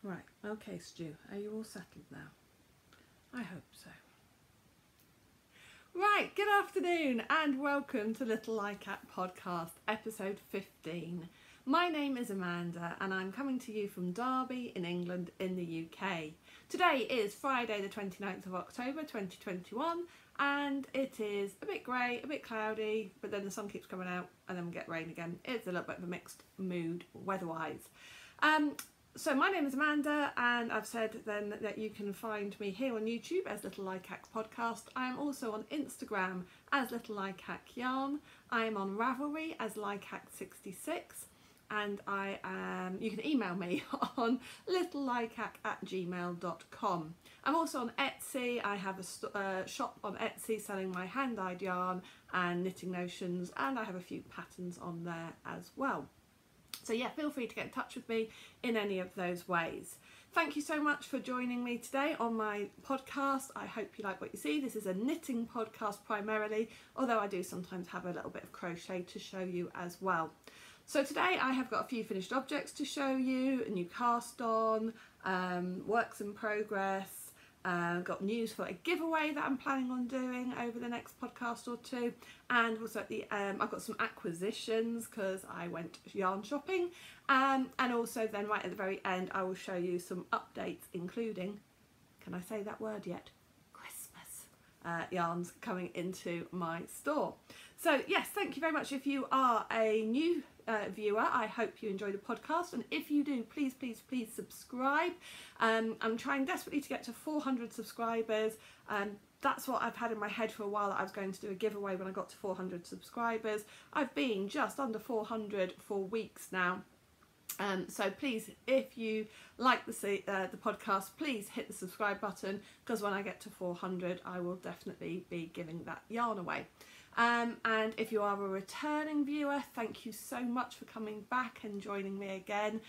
Right, okay Stu, are you all settled now? I hope so. Right, good afternoon and welcome to Little Licac podcast, episode 15. My name is Amanda and I'm coming to you from Derby in England in the UK. Today is Friday the 29th of October 2021 and it is a bit grey, a bit cloudy, but then the sun keeps coming out and then we get rain again. It's a little bit of a mixed mood weather-wise. So my name is Amanda and I've said then that you can find me here on YouTube as Little Licac Podcast. I am also on Instagram as LITTLELIKACYARN. I am on Ravelry as Likac66 and you can email me on littlelicac@gmail.com. I'm also on Etsy. I have a shop on Etsy selling my hand-dyed yarn and knitting notions, and I have a few patterns on there as well. So yeah, feel free to get in touch with me in any of those ways. Thank you so much for joining me today on my podcast. I hope you like what you see. This is a knitting podcast primarily, although I do sometimes have a little bit of crochet to show you as well. So today I have got a few finished objects to show you, a new cast on, works in progress, got news for a giveaway that I'm planning on doing over the next podcast or two, and also at the I've got some acquisitions because I went yarn shopping, and also then right at the very end I will show you some updates including, can I say that word yet, Christmas yarns coming into my store. So yes, thank you very much. If you are a new viewer, I hope you enjoy the podcast, and if you do, please subscribe. I'm trying desperately to get to 400 subscribers. That's what I've had in my head for a while, that I was going to do a giveaway when I got to 400 subscribers. I've been just under 400 for weeks now. So please, if you like the podcast, please hit the subscribe button, because when I get to 400 I will definitely be giving that yarn away. And if you are a returning viewer, thank you so much for coming back and joining me again.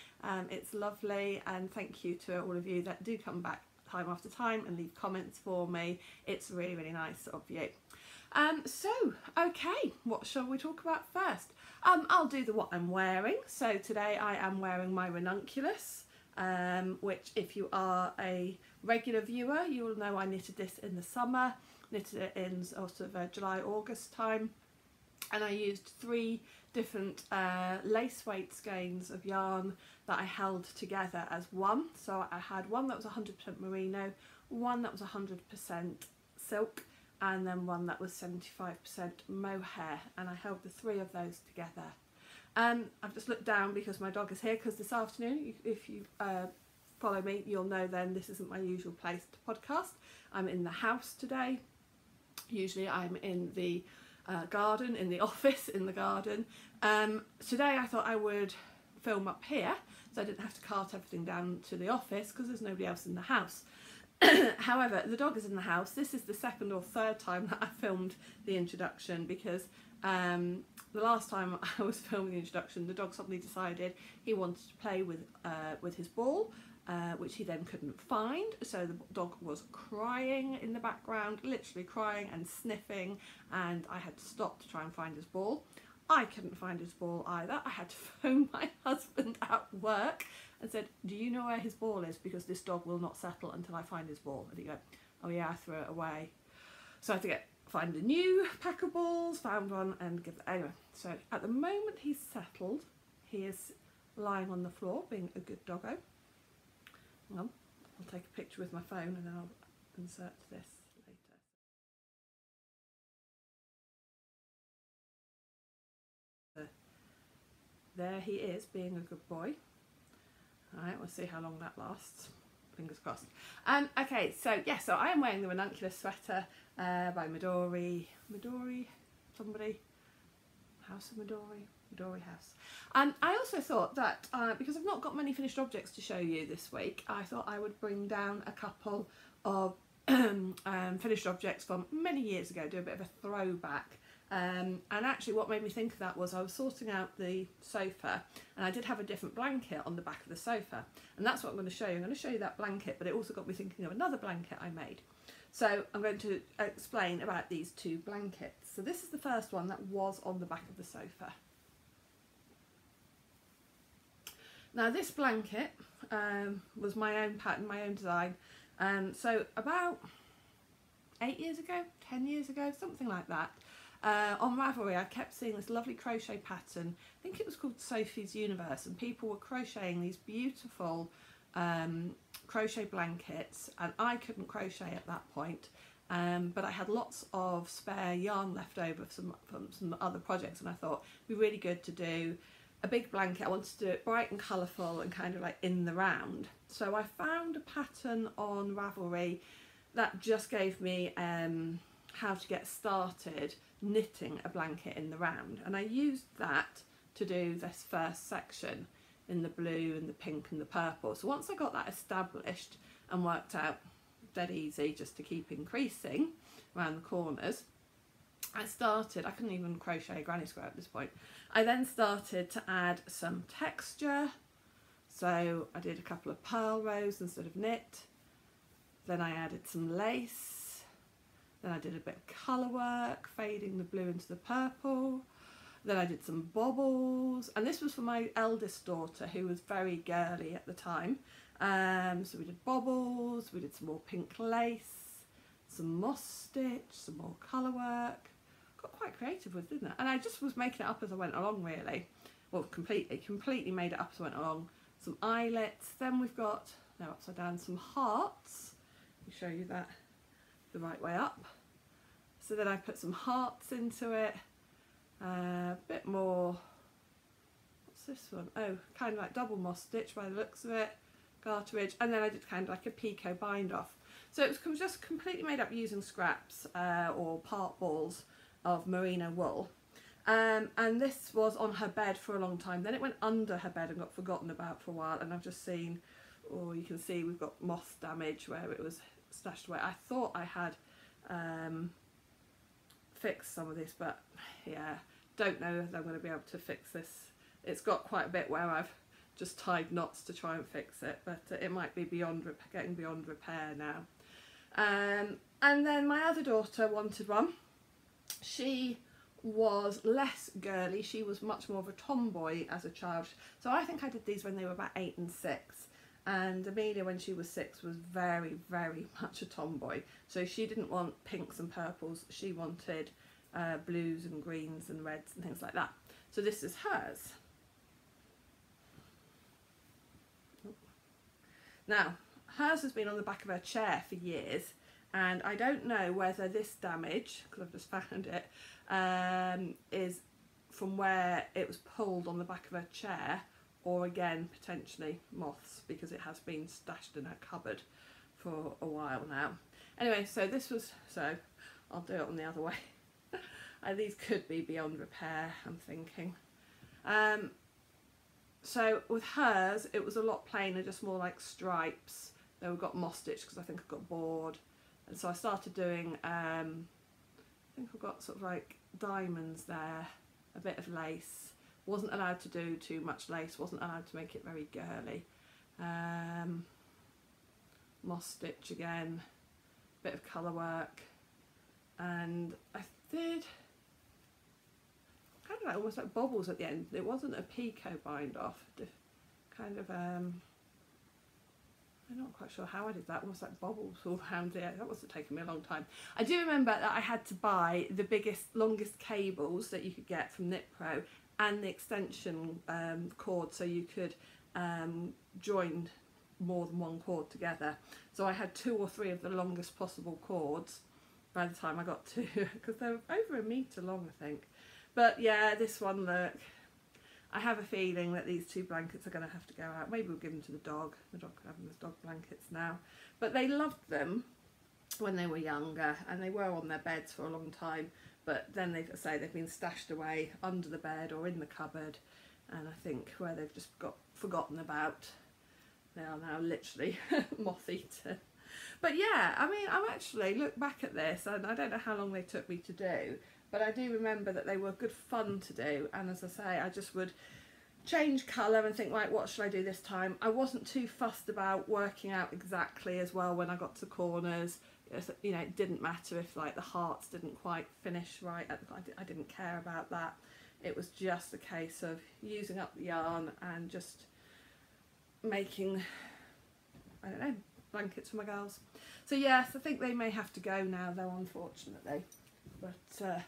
It's lovely, and thank you to all of you that do come back time after time and leave comments for me. It's really, really nice of you. So, okay, what shall we talk about first? I'll do what I'm wearing. So today I am wearing my Ranunculus, which if you are a regular viewer, you will know I knitted this in the summer. Knitted it in sort of July, August time, and I used 3 different lace weight skeins of yarn that I held together as one. So I had one that was 100% merino, one that was 100% silk, and then one that was 75% mohair, and I held the 3 of those together. I've just looked down because my dog is here, because this afternoon, if you follow me, you'll know then this isn't my usual place to podcast. I'm in the house today. Usually I'm in the garden, in the office, in the garden. Today I thought I would film up here, so I didn't have to cart everything down to the office because there's nobody else in the house. However, the dog is in the house. This is the 2nd or 3rd time that I filmed the introduction, because the last time I was filming the introduction, the dog suddenly decided he wanted to play with his ball, which he then couldn't find, so the dog was crying in the background, literally crying and sniffing, and I had to stop to try and find his ball. I couldn't find his ball either. I had to phone my husband at work and said, do you know where his ball is, because this dog will not settle until I find his ball. And he go, oh yeah, I threw it away. So I had to find a new pack of balls, found one and give it. Anyway, so at the moment he's settled. He is lying on the floor being a good doggo. Well, I'll take a picture with my phone and then I'll insert this later. There he is, being a good boy. Alright, we'll see how long that lasts. Fingers crossed. Okay, so yeah, so I am wearing the Ranunculus sweater by Midori somebody, House of Midori House. I also thought that because I've not got many finished objects to show you this week, I thought I would bring down a couple of finished objects from many years ago, do a bit of a throwback. And actually what made me think of that was I was sorting out the sofa, and I did have a different blanket on the back of the sofa, and that's what I'm going to show you. I'm going to show you that blanket, but it also got me thinking of another blanket I made. So I'm going to explain about these 2 blankets. So this is the first one that was on the back of the sofa. Now this blanket was my own pattern, my own design. So about 8 years ago, 10 years ago, something like that, on Ravelry I kept seeing this lovely crochet pattern. I think it was called Sophie's Universe, and people were crocheting these beautiful crochet blankets, and I couldn't crochet at that point, but I had lots of spare yarn left over from some other projects, and I thought it'd be really good to do a big blanket. I wanted to do it bright and colourful and kind of like in the round. So I found a pattern on Ravelry that just gave me how to get started knitting a blanket in the round, and I used that to do this first section in the blue and the pink and the purple. So once I got that established and worked out dead easy just to keep increasing around the corners, I couldn't even crochet a granny square at this point. I then started to add some texture. So I did a couple of purl rows instead of knit. Then I added some lace. Then I did a bit of colour work, fading the blue into the purple. Then I did some bobbles, and this was for my eldest daughter who was very girly at the time. So we did bobbles, we did some more pink lace, some moss stitch, some more colour work. Got quite creative with it, didn't it? And I just was making it up as I went along, really. Well, completely made it up as I went along. Some eyelets, then we've got, now upside down, some hearts. Let me show you that the right way up. So then I put some hearts into it, a bit more, what's this one? Oh, kind of like double moss stitch by the looks of it, garterage, and then I did kind of like a picot bind off. So it was just completely made up using scraps or part balls of merino wool. And this was on her bed for a long time. Then it went under her bed and got forgotten about for a while, and I've just seen, oh, you can see we've got moth damage where it was stashed away. I thought I had fixed some of this, but yeah, don't know if I'm going to be able to fix this. It's got quite a bit where I've just tied knots to try and fix it, but it might be getting beyond repair now. And then my other daughter wanted one. She was less girly, she was much more of a tomboy as a child, so I think I did these when they were about 8 and 6, and Amelia when she was 6 was very, very much a tomboy, so she didn't want pinks and purples, she wanted blues and greens and reds and things like that. So this is hers. Now hers has been on the back of her chair for years, and I don't know whether this damage, because I've just found it, is from where it was pulled on the back of her chair, or again potentially moths, because it has been stashed in her cupboard for a while now. Anyway, so this was, so I'll do it on the other way. These could be beyond repair, I'm thinking. So with hers it was a lot plainer, just more like stripes. They were got moss stitch because I think I got bored, and so I started doing I think I've got sort of like diamonds there, a bit of lace. Wasn't allowed to do too much lace, wasn't allowed to make it very girly. Moss stitch again, bit of colour work, and I did kind of like almost like bobbles at the end. It wasn't a picot bind off, kind of I'm not quite sure how I did that, almost like bobbles all around there. That must have taken me a long time. I do remember that I had to buy the biggest, longest cables that you could get from Knit Pro, and the extension cord, so you could join more than one cord together. So I had 2 or 3 of the longest possible cords by the time I got to, because they're over 1 metre long, I think. But yeah, this one, look, I have a feeling that these 2 blankets are going to have to go out. Maybe we'll give them to the dog. The dog can have them as dog blankets now. But they loved them when they were younger, and they were on their beds for a long time. But then they've been stashed away under the bed or in the cupboard, and I think where they've just got forgotten about, they are now literally moth-eaten. But yeah, I mean, I've actually looked back at this, and I don't know how long they took me to do, but I do remember that they were good fun to do. And as I say, I just would change colour and think, right, what should I do this time? I wasn't too fussed about working out exactly as well when I got to corners. You know, it didn't matter if like the hearts didn't quite finish right. I didn't care about that. It was just a case of using up the yarn and just making, I don't know, blankets for my girls. So yes, I think they may have to go now though, unfortunately. But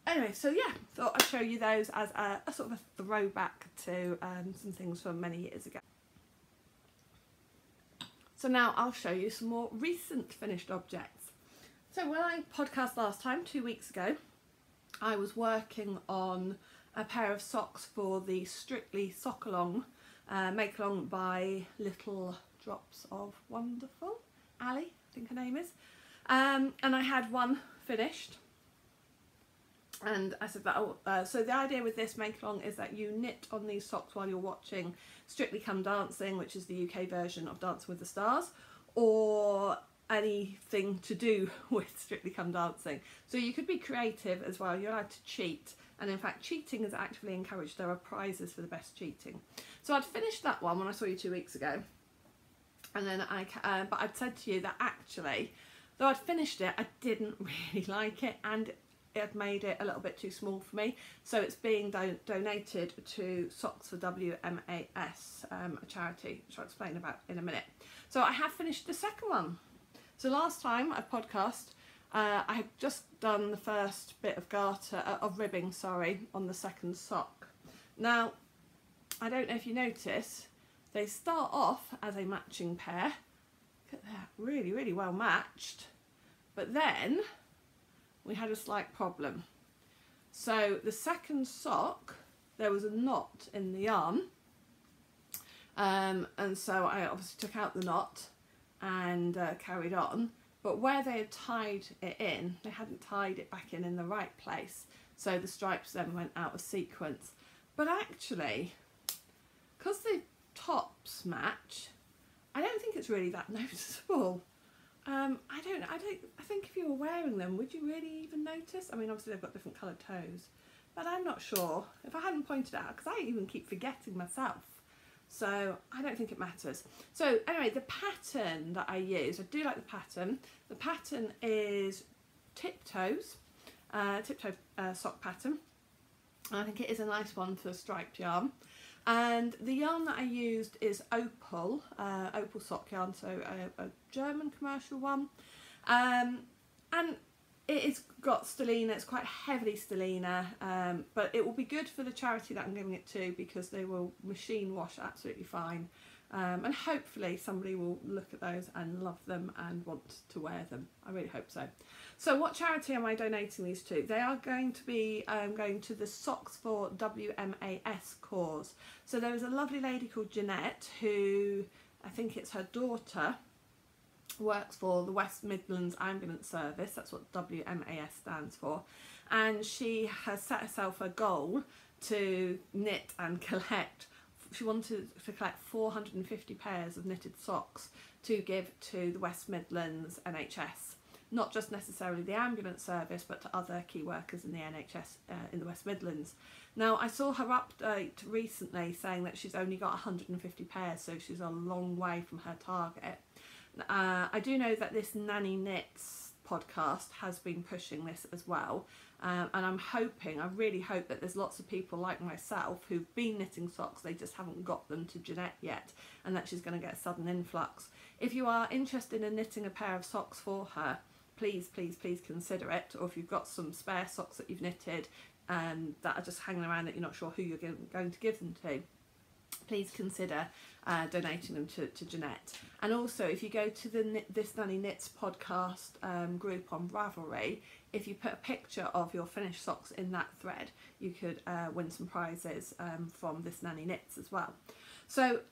anyway, so yeah, thought I'd show you those as a sort of a throwback to some things from many years ago. So now I'll show you some more recent finished objects. So when I podcast last time, 2 weeks ago, I was working on a pair of socks for the Strictly Sock Along, Make Along by Little Drops of Wonderful, Ali, I think her name is. And I had one finished. And I said that, so the idea with this make along is that you knit on these socks while you're watching Strictly Come Dancing, which is the UK version of Dancing with the Stars, or anything to do with Strictly Come Dancing. So you could be creative as well, you're allowed to cheat, and in fact cheating is actively encouraged. There are prizes for the best cheating. So I'd finished that one when I saw you 2 weeks ago, and then but I'd said to you that actually, though I'd finished it, I didn't really like it, and it had made it a little bit too small for me, so it's being donated to Socks for WMAS, a charity, which I'll explain about in a minute. So I have finished the second one. So last time I podcast, I had just done the first bit of garter, of ribbing, sorry, on the second sock. Now, I don't know if you notice, they start off as a matching pair. Look at that, really, really well matched. But then we had a slight problem. So the second sock, there was a knot in the yarn, and so I obviously took out the knot and carried on, but where they had tied it in, they hadn't tied it back in the right place, so the stripes then went out of sequence. But actually, because the tops match, I don't think it's really that noticeable. I think if you were wearing them, would you really even notice? I mean, obviously they've got different coloured toes, but I'm not sure. If I hadn't pointed out, because I even keep forgetting myself, so I don't think it matters. So anyway, the pattern that I use, I do like the pattern. The pattern is Tiptoe's, Tiptoe sock pattern. I think it is a nice one for striped yarn. And the yarn that I used is Opal, Opal sock yarn, so a German commercial one. And it's got stellina, it's quite heavily stellina, but it will be good for the charity that I'm giving it to because they will machine wash absolutely fine. And hopefully somebody will look at those and love them and want to wear them. I really hope so. So what charity am I donating these to? They are going to be going to the Socks for WMAS cause. So there is a lovely lady called Jeanette who, I think it's her daughter, works for the West Midlands Ambulance Service. That's what WMAS stands for. And she has set herself a goal to knit and collect. She wanted to collect 450 pairs of knitted socks to give to the West Midlands NHS. Not just necessarily the ambulance service, but to other key workers in the NHS in the West Midlands. Now, I saw her update recently saying that she's only got 150 pairs, so she's a long way from her target. I do know that this Nanny Knits podcast has been pushing this as well, and I'm hoping, I really hope that there's lots of people like myself who've been knitting socks, they just haven't got them to Jeanette yet, and that she's going to get a sudden influx. If you are interested in knitting a pair of socks for her, please, please, please consider it. Or if you've got some spare socks that you've knitted and that are just hanging around that you're not sure who you're going to give them to, please consider donating them to Jeanette. And also, if you go to the This Nanny Knits podcast group on Ravelry, if you put a picture of your finished socks in that thread, you could win some prizes from This Nanny Knits as well. So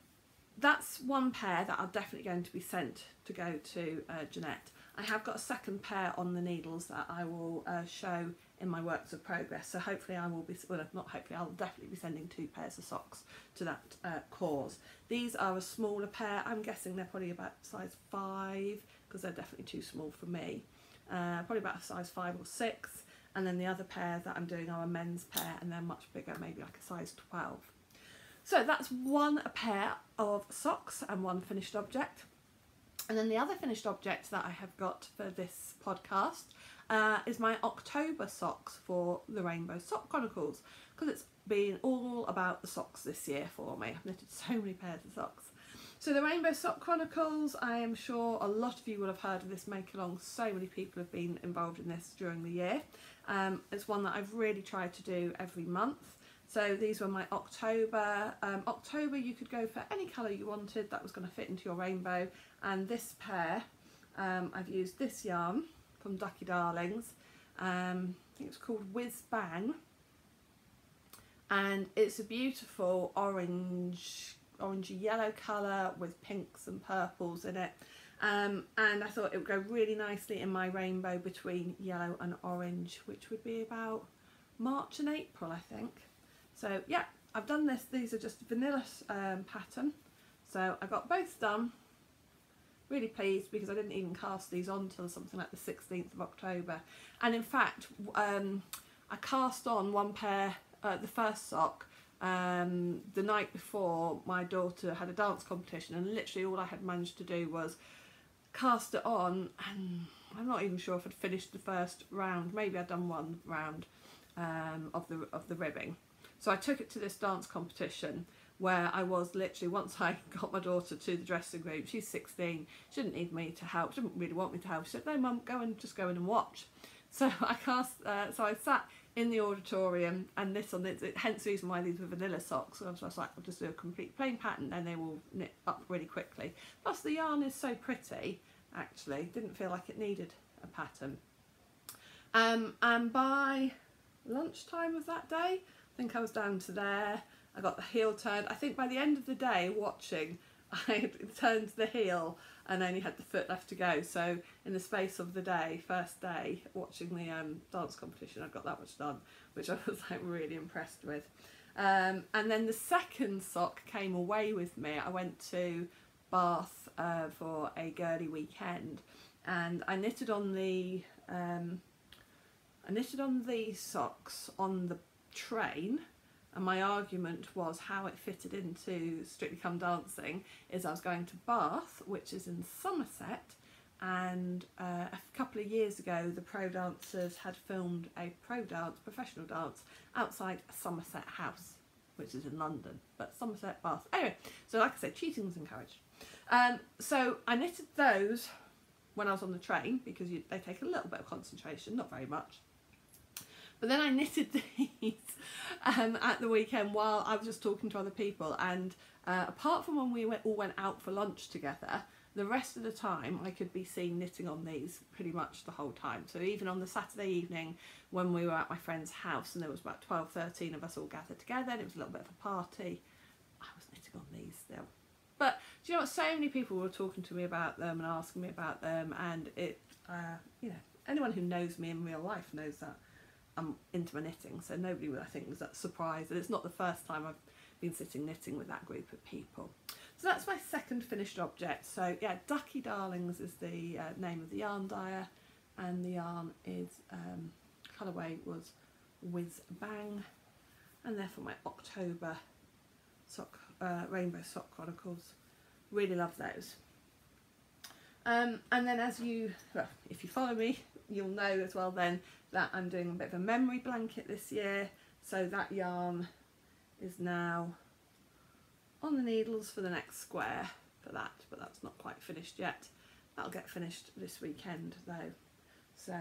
that's one pair that are definitely going to be sent to go to Jeanette. I have got a second pair on the needles that I will show in my works of progress. So hopefully I will be, well, not hopefully, I'll definitely be sending 2 pairs of socks to that cause. These are a smaller pair. I'm guessing they're probably about size 5 because they're definitely too small for me. Probably about a size 5 or 6. And then the other pair that I'm doing are a men's pair and they're much bigger, maybe like a size 12. So that's one pair of socks and one finished object. And then the other finished object that I have got for this podcast is my October socks for the Rainbow Sock Chronicles, because it's been all about the socks this year for me. I've knitted so many pairs of socks. So the Rainbow Sock Chronicles, I am sure a lot of you will have heard of this make along. So many people have been involved in this during the year. It's one that I've really tried to do every month. So these were my October. October you could go for any colour you wanted that was going to fit into your rainbow. And this pair, I've used this yarn from Ducky Darlings. I think it's called Whizz Bang. And it's a beautiful orangey yellow colour with pinks and purples in it. And I thought it would go really nicely in my rainbow between yellow and orange, which would be about March and April, I think. So yeah, I've done this. These are just vanilla pattern. So I got both done. Really pleased because I didn't even cast these on till something like the 16th of October. And in fact, I cast on one pair, the first sock, the night before my daughter had a dance competition, and literally all I had managed to do was cast it on, and I'm not even sure if I'd finished the first round. Maybe I'd done one round of the ribbing. So I took it to this dance competition where I was literally, once I got my daughter to the dressing room, she's 16, she didn't need me to help, she didn't really want me to help. She said, no mum, just go in and watch. So I sat in the auditorium and knit on this, hence the reason why these were vanilla socks. So I was like, I'll just do a complete plain pattern and they will knit up really quickly. Plus the yarn is so pretty, actually, didn't feel like it needed a pattern. And by lunchtime of that day, I think I was down to there. I got the heel turned. I think by the end of the day watching, I had turned the heel and only had the foot left to go. So in the space of the day, first day, watching the dance competition, I got that much done, which I was like really impressed with. And then the second sock came away with me. I went to Bath for a girly weekend, and I knitted on the socks on the train. And my argument was how it fitted into Strictly Come Dancing is I was going to Bath, which is in Somerset, and a couple of years ago the pro dancers had filmed a professional dance outside a Somerset house, which is in London, but Somerset, Bath. Anyway, so like I said, cheating was encouraged. So I knitted those when I was on the train because they take a little bit of concentration, not very much. But then I knitted these at the weekend while I was just talking to other people, and apart from when we all went out for lunch together, the rest of the time I could be seen knitting on these pretty much the whole time. So even on the Saturday evening when we were at my friend's house and there was about 12, 13 of us all gathered together and it was a little bit of a party, I was knitting on these still. But do you know what, so many people were talking to me about them and asking me about them, and it, you know, anyone who knows me in real life knows that I'm into my knitting, so nobody would, I think, was that surprised, and it's not the first time I've been sitting knitting with that group of people. So that's my second finished object. So yeah, Ducky Darlings is the name of the yarn dyer, and the yarn is, colourway was Whizz Bang, and they're for my October sock, Rainbow Sock Chronicles. Really love those. And then as you, well, if you follow me, you'll know as well then that I'm doing a bit of a memory blanket this year. So that yarn is now on the needles for the next square for that, but that's not quite finished yet. That'll get finished this weekend though. So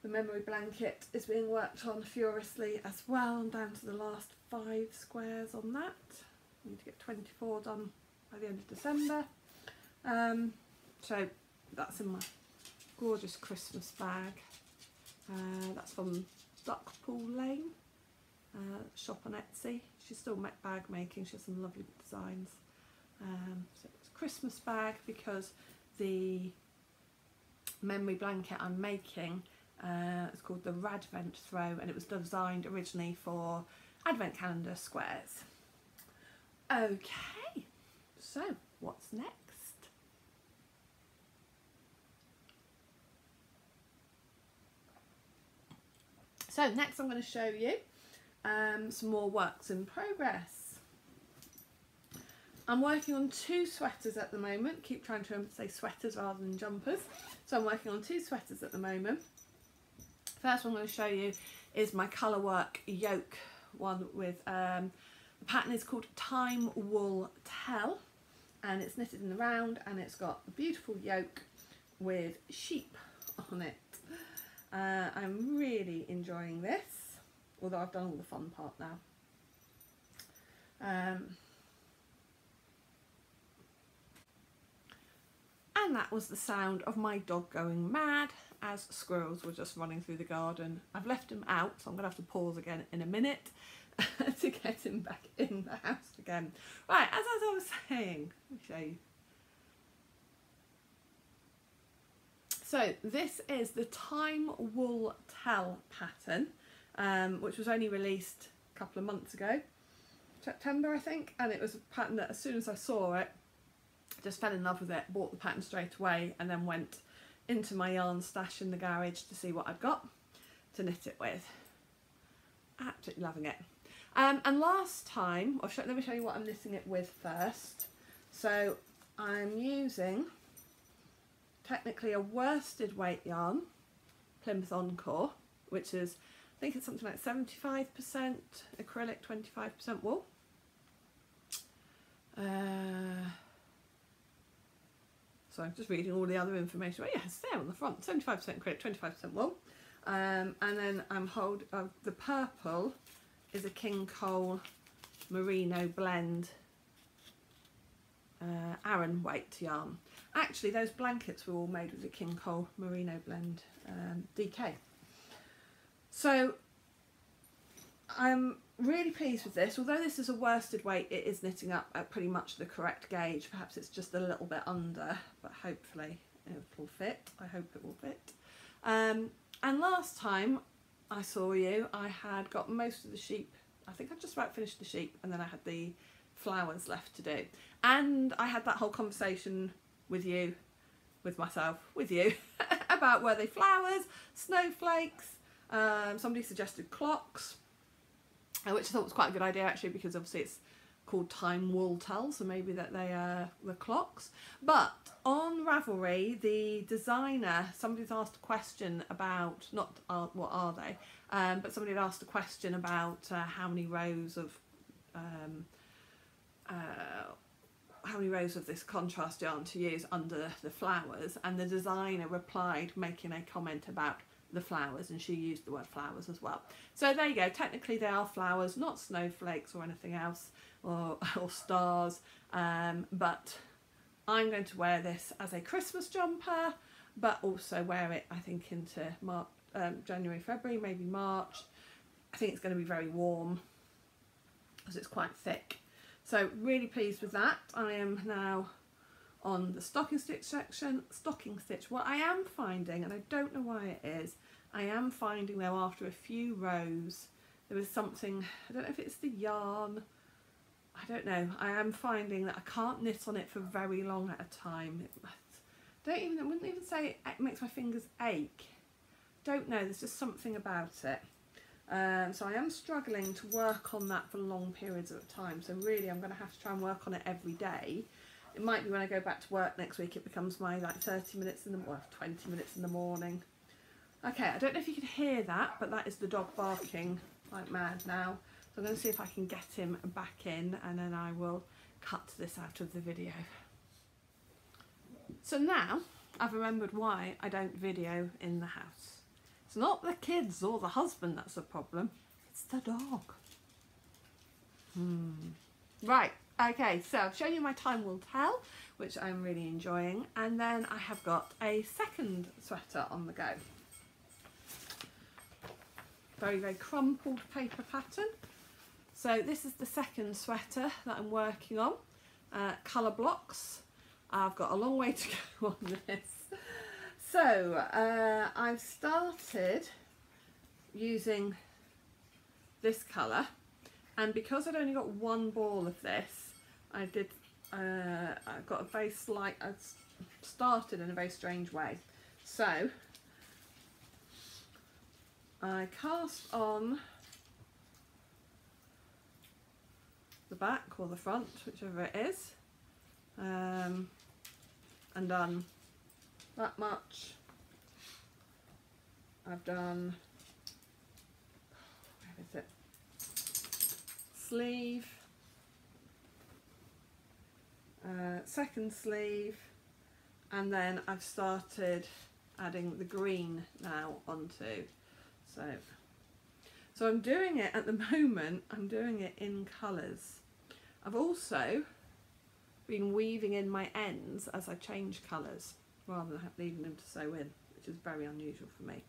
the memory blanket is being worked on furiously as well. I'm down to the last 5 squares on that. I need to get 24 done by the end of December. So that's in my gorgeous Christmas bag. That's from Duckpool Lane, shop on Etsy. She's still bag making, she has some lovely designs. So it's a Christmas bag because the memory blanket I'm making is called the Radvent Throw, and it was designed originally for Advent calendar squares. Okay, so what's next? So next I'm going to show you some more works in progress. I'm working on 2 sweaters at the moment. Keep trying to say sweaters rather than jumpers. So I'm working on 2 sweaters at the moment. First one I'm going to show you is my colour work yoke one with, the pattern is called Time Wool Tell, and it's knitted in the round, and it's got a beautiful yoke with sheep on it. I'm really enjoying this, although I've done all the fun part now. And that was the sound of my dog going mad as squirrels were just running through the garden. I've left him out, so I'm going to have to pause again in a minute to get him back in the house again. Right, as I was saying, let me show you. So this is the Time Wool Tell pattern, which was only released a couple of months ago, September I think, and it was a pattern that as soon as I saw it, I just fell in love with it, bought the pattern straight away, and then went into my yarn stash in the garage to see what I've got to knit it with. Absolutely loving it. And last time, let me show you what I'm knitting it with first. So I'm using technically a worsted weight yarn, Plymouth Encore, which is, I think it's something like 75% acrylic, 25% wool. So I'm just reading all the other information. Oh yeah, it's there on the front, 75% acrylic, 25% wool. And then I'm the purple is a King Cole Merino blend Aran weight yarn. Actually, those blankets were all made with the King Cole Merino blend DK. So I'm really pleased with this. Although this is a worsted weight, it is knitting up at pretty much the correct gauge. Perhaps it's just a little bit under, but hopefully it will fit. I hope it will fit. And last time I saw you, I had got most of the sheep. I think I'd just about finished the sheep, and then I had the flowers left to do. And I had that whole conversation with you, about were they flowers, snowflakes, somebody suggested clocks, which I thought was quite a good idea actually, because obviously it's called Time Wool Tell, so maybe that they are the clocks. But on Ravelry, the designer, somebody's asked a question about, not what are they, but somebody had asked a question about how many rows of this contrast yarn to use under the flowers, and the designer replied making a comment about the flowers, and she used the word flowers as well. So there you go, technically they are flowers, not snowflakes or anything else, or stars, but I'm going to wear this as a Christmas jumper, but also wear it I think into January, February, maybe March. I think it's going to be very warm because it's quite thick. So really pleased with that. I am now on the stocking stitch section. What I am finding, and I don't know why it is, I am finding though after a few rows there was something, I don't know if it's the yarn, I don't know, I am finding that I can't knit on it for very long at a time. I wouldn't even say it makes my fingers ache. Don't know, there's just something about it. So I am struggling to work on that for long periods of time, so really I'm going to have to try and work on it every day. It might be when I go back to work next week it becomes my like 30 minutes in the, well, 20 minutes in the morning. Okay, I don't know if you can hear that, but that is the dog barking like mad now. So I'm going to see if I can get him back in, and then I will cut this out of the video. So now I've remembered why I don't video in the house. It's not the kids or the husband that's a problem, it's the dog. Right, okay, so I've shown you my Time Will Tell, which I'm really enjoying, and then I have got a second sweater on the go. Very, very crumpled paper pattern. So this is the second sweater that I'm working on. Colour blocks. I've got a long way to go on this. So I've started using this colour, and because I'd only got one ball of this, I got a very slight, I started in a very strange way. So I cast on the back or the front, whichever it is, and done that much. I've done is it? Sleeve, second sleeve, and then I've started adding the green now onto. So I'm doing it at the moment, I'm doing it in colours. I've also been weaving in my ends as I change colours rather than leaving them to sew in, which is very unusual for me.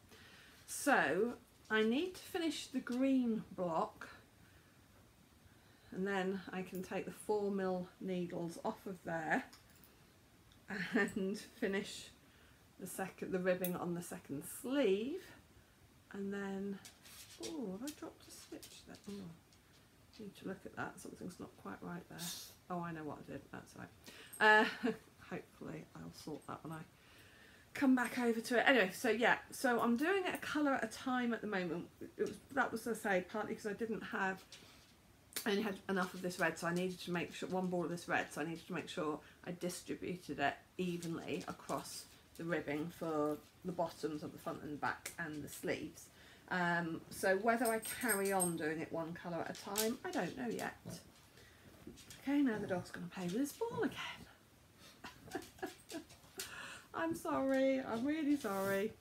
So I need to finish the green block, and then I can take the 4mm needles off of there and finish the ribbing on the second sleeve. And then, oh, have I dropped a stitch there? Oh, I need to look at that, something's not quite right there. Oh, I know what I did, that's right. Hopefully I'll sort that when I come back over to it. Anyway, so yeah, so I'm doing it a colour at a time at the moment. That was, as I say, partly because I only had enough of this red, so I needed to make sure, one ball of this red, so I needed to make sure I distributed it evenly across the ribbing for the bottoms of the front and back and the sleeves. So whether I carry on doing it one colour at a time, I don't know yet. Okay, now the dog's going to play with his ball again. I'm sorry, I'm really sorry.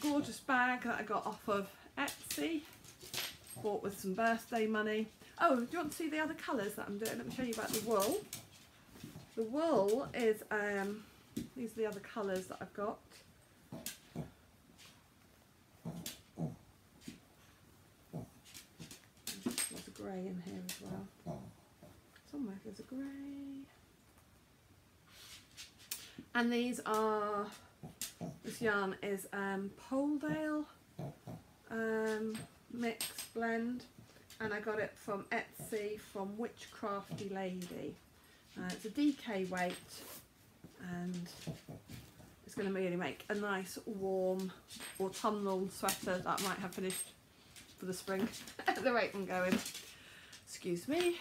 Gorgeous bag that I got off of Etsy, bought with some birthday money. Oh, do you want to see the other colours that I'm doing? Let me show you about the wool. The wool is, these are the other colours that I've got. There's a grey in here as well. Somewhere there's a grey. And these are, this yarn is Poledale mixed blend, and I got it from Etsy from Witchcrafty Lady. It's a DK weight, and it's going to really make a nice warm autumnal sweater that I might have finished for the spring at the rate I'm going. Excuse me.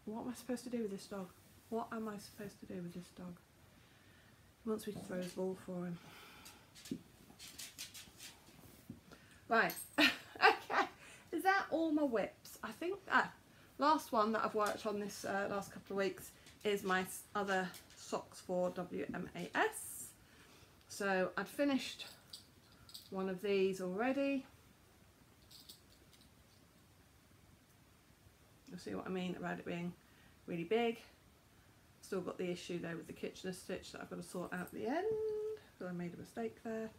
What am I supposed to do with this dog? What am I supposed to do with this dog? He wants me to throw his ball for him. Right, okay, is that all my whips? I think that last one that I've worked on this last couple of weeks is my other socks for WMAS. So I'd finished one of these already. You'll see what I mean about it being really big. Still got the issue though with the Kitchener stitch that I've got to sort out at the end, because I made a mistake there.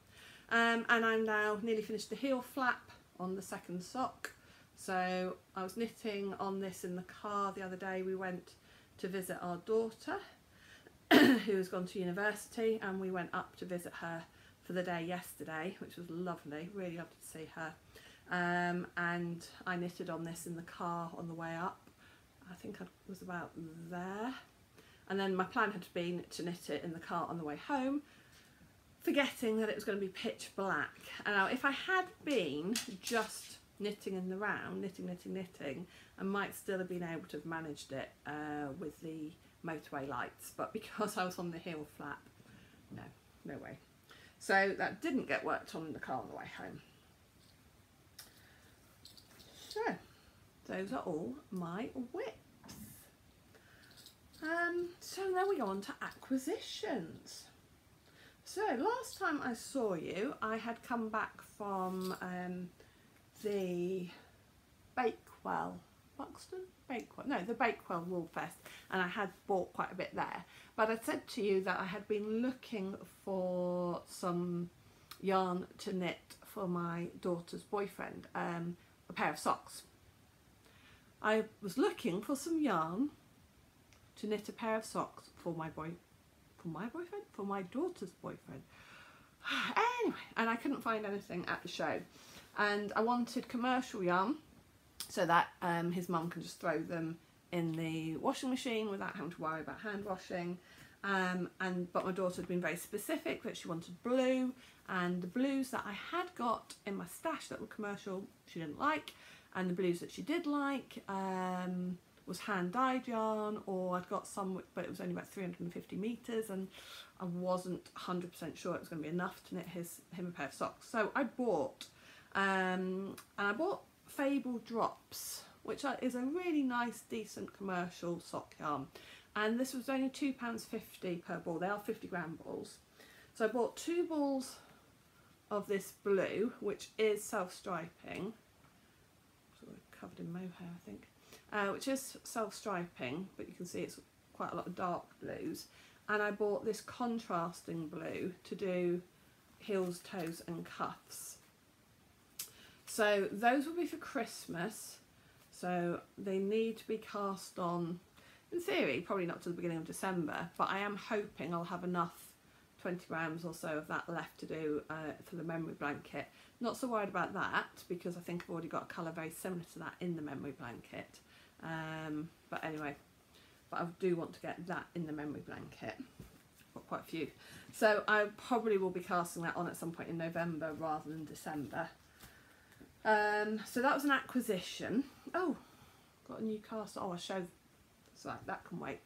And I'm now nearly finished the heel flap on the second sock. So I was knitting on this in the car the other day. We went to visit our daughter who has gone to university, and we went up to visit her for the day yesterday, which was lovely, really lovely to see her. And I knitted on this in the car on the way up. I think I was about there. And then my plan had been to knit it in the car on the way home, forgetting that it was going to be pitch black. And now if I had been just knitting in the round, knitting, I might still have been able to have managed it with the motorway lights, but because I was on the heel flap, no way. So that didn't get worked on in the car on the way home. So those are all my whips. So now we go on to acquisitions. So last time I saw you, I had come back from the Bakewell, Buxton? Bakewell, no, the Bakewell Wool Fest, and I had bought quite a bit there. But I said to you that I had been looking for some yarn to knit for my daughter's boyfriend, a pair of socks. I was looking for some yarn to knit a pair of socks for my daughter's boyfriend. Anyway, and I couldn't find anything at the show, and I wanted commercial yarn so that his mum can just throw them in the washing machine without having to worry about hand washing. But my daughter had been very specific that she wanted blue, and the blues that I had got in my stash that were commercial she didn't like, and the blues that she did like was hand dyed yarn, or I'd got some, but it was only about 350 metres, and I wasn't 100% sure it was going to be enough to knit him a pair of socks. So I bought, and I bought Fable Drops, which is a really nice, decent commercial sock yarn. And this was only £2.50 per ball. They are 50-gram balls. So I bought 2 balls of this blue, which is self-striping. Sort of covered in mohair, I think. Which is self-striping, but you can see it's quite a lot of dark blues. And I bought this contrasting blue to do heels, toes and cuffs. So those will be for Christmas. So they need to be cast on, in theory, probably not till the beginning of December, but I am hoping I'll have enough 20 grams or so of that left to do for the memory blanket. Not so worried about that, because I think I've already got a colour very similar to that in the memory blanket. But anyway, but I do want to get that in the memory blanket. I've got quite a few. So I probably will be casting that on at some point in November rather than December. So that was an acquisition. Oh, got a new cast. Oh, I'll show. So that can wait.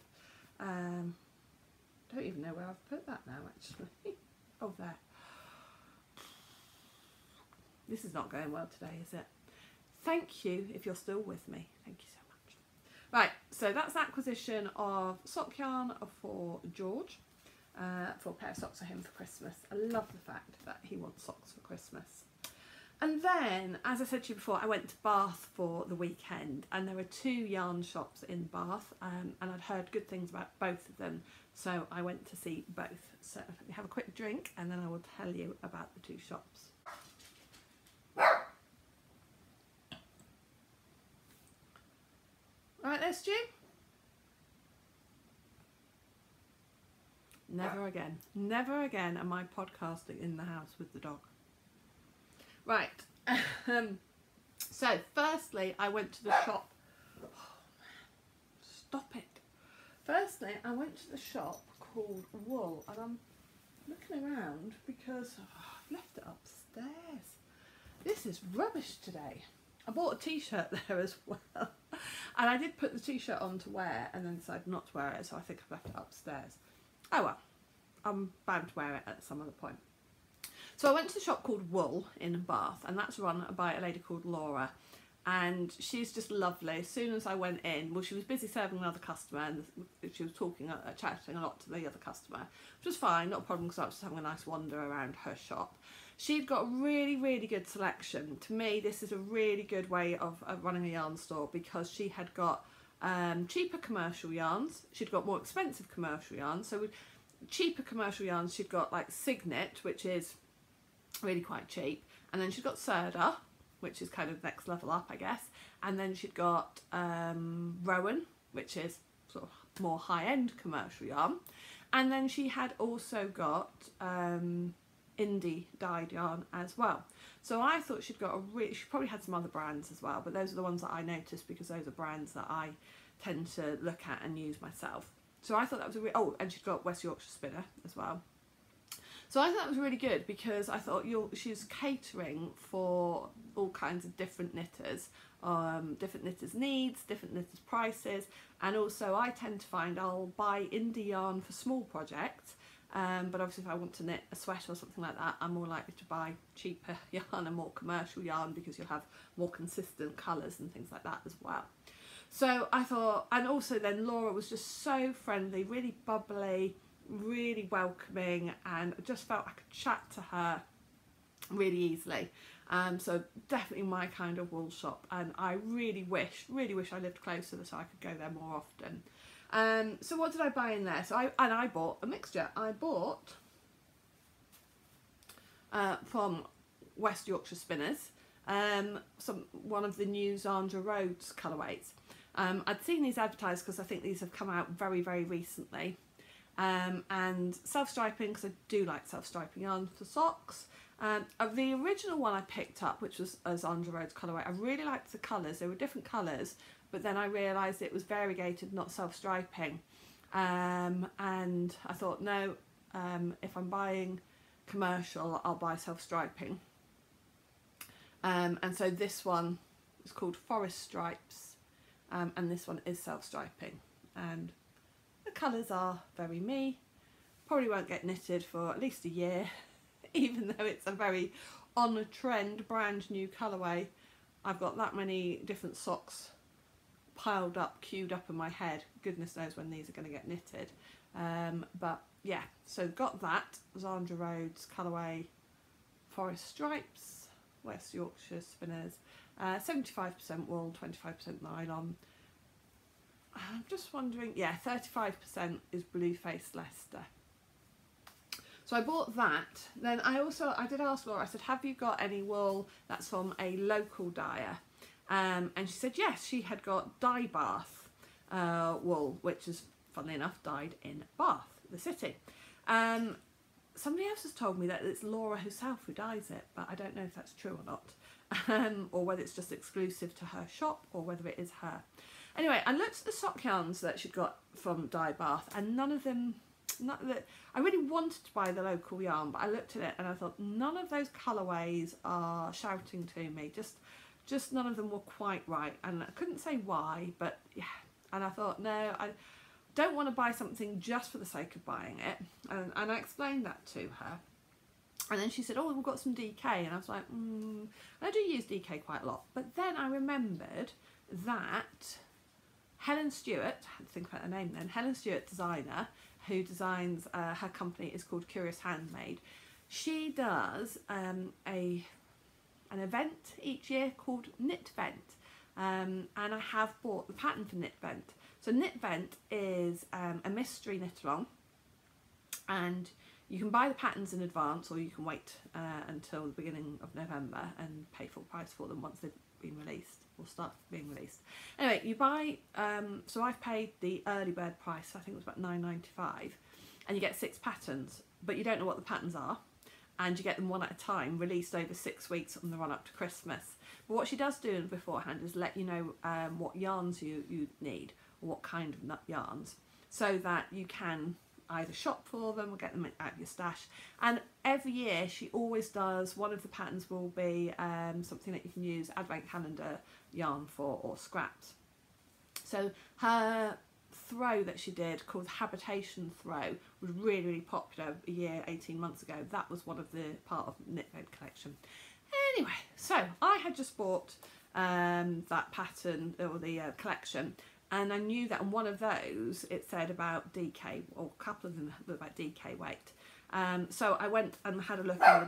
Don't even know where I've put that now, actually. Oh, there. This is not going well today, is it? Thank you if you're still with me. Thank you so much. Right, so that's the acquisition of sock yarn for George, for a pair of socks for him for Christmas. I love the fact that he wants socks for Christmas. And then, as I said to you before, I went to Bath for the weekend, and there were 2 yarn shops in Bath, and I'd heard good things about both of them, so I went to see both. So let me have a quick drink and then I will tell you about the 2 shops. Right there, Stu? Never again. Never again am I podcasting in the house with the dog. Right, so firstly I went to the shop. Oh man, stop it. Firstly I went to the shop called Wool, and I'm looking around because I've left it upstairs. This is rubbish today. I bought a t-shirt there as well, and I did put the t-shirt on to wear and then decided not to wear it, so I think I've left it upstairs. Oh well, I'm bound to wear it at some other point. So I went to the shop called Wool in Bath, and that's run by a lady called Laura, and she's just lovely. As soon as I went in, well, she was busy serving another customer, and she was talking, chatting a lot to the other customer, which was fine, not a problem, because I was just having a nice wander around her shop. She'd got a really, really good selection. To me, this is a really good way of running a yarn store, because she had got cheaper commercial yarns, she'd got more expensive commercial yarns. So with cheaper commercial yarns, she'd got like Signet, which is really quite cheap, and then she's got Serda, which is kind of next level up, I guess, and then she'd got Rowan, which is sort of more high-end commercial yarn, and then she had also got indie dyed yarn as well. So I thought she'd got she probably had some other brands as well, but those are the ones that I noticed because those are brands that I tend to look at and use myself. So I thought that was a oh, and she'd got West Yorkshire Spinner as well. So I thought that was really good, because I thought she's catering for all kinds of different knitters, different knitters' needs, different knitters' prices, and also I tend to find I'll buy indie yarn for small projects, but obviously if I want to knit a sweater or something like that, I'm more likely to buy cheaper yarn and more commercial yarn, because you'll have more consistent colours and things like that as well. So I thought, and also then Laura was just so friendly, really bubbly, really welcoming, and I just felt I could chat to her really easily. So definitely my kind of wool shop, and I really wish I lived closer so I could go there more often. So what did I buy in there? So I bought a mixture. I bought from West Yorkshire Spinners one of the new Zandra Rhodes colourways. I'd seen these advertised because I think these have come out very, very recently. And self-striping, because I do like self-striping yarn for socks. The original one I picked up, which was a Zandra Rhodes colourway, I really liked the colours. They were different colours, but then I realised it was variegated, not self-striping. And I thought, no, if I'm buying commercial, I'll buy self-striping. And so this one is called Forest Stripes. and this one is self-striping, and the colours are very me. Probably won't get knitted for at least a year, even though it's a very on trend brand new colourway. I've got that many different socks piled up, queued up in my head. Goodness knows when these are going to get knitted. But yeah, so got that Zandra Rhodes colourway, Forest Stripes, West Yorkshire Spinners, 75% wool, 25% nylon. I'm just wondering, yeah, 35% is Blue Faced Leicester. So I bought that. Then I did ask Laura, I said, have you got any wool that's from a local dyer? And she said yes, she had got dye Bath wool, which is, funnily enough, dyed in Bath, the city. Somebody else has told me that it's Laura herself who dyes it, but I don't know if that's true or not, or whether it's just exclusive to her shop, or whether it is her. Anyway, I looked at the sock yarns that she'd got from dye Bath, and none of them, I really wanted to buy the local yarn, but I looked at it and I thought none of those colourways are shouting to me. Just none of them were quite right, and I couldn't say why, but yeah. And I thought, no, I don't want to buy something just for the sake of buying it. And I explained that to her. And then she said, oh, we've got some DK. And I was like, I do use DK quite a lot. But then I remembered that Helen Stewart, I had to think about her name then, Helen Stewart, designer, who designs, her company is called Curious Handmade. She does an event each year called Knitvent, and I have bought the pattern for Knitvent. So Knitvent is a mystery knit along, and you can buy the patterns in advance, or you can wait until the beginning of November and pay full price for them once they've been released, or start being released. Anyway, you buy, so I've paid the early bird price, I think it was about £9.95, and you get 6 patterns, but you don't know what the patterns are, and you get them one at a time, released over 6 weeks on the run up to Christmas. But what she does do beforehand is let you know what yarns you need, or what kind of nut yarns, so that you can either shop for them or get them out of your stash. And every year she always does, one of the patterns will be something that you can use advent calendar yarn for, or scraps. So her throw that she did called Habitation Throw was really, really popular a year, 18 months ago. That was one of the part of the Knitvent collection. Anyway, so I had just bought that pattern, or the collection, and I knew that on one of those it said about DK, or a couple of them about DK weight. So I went and had a look in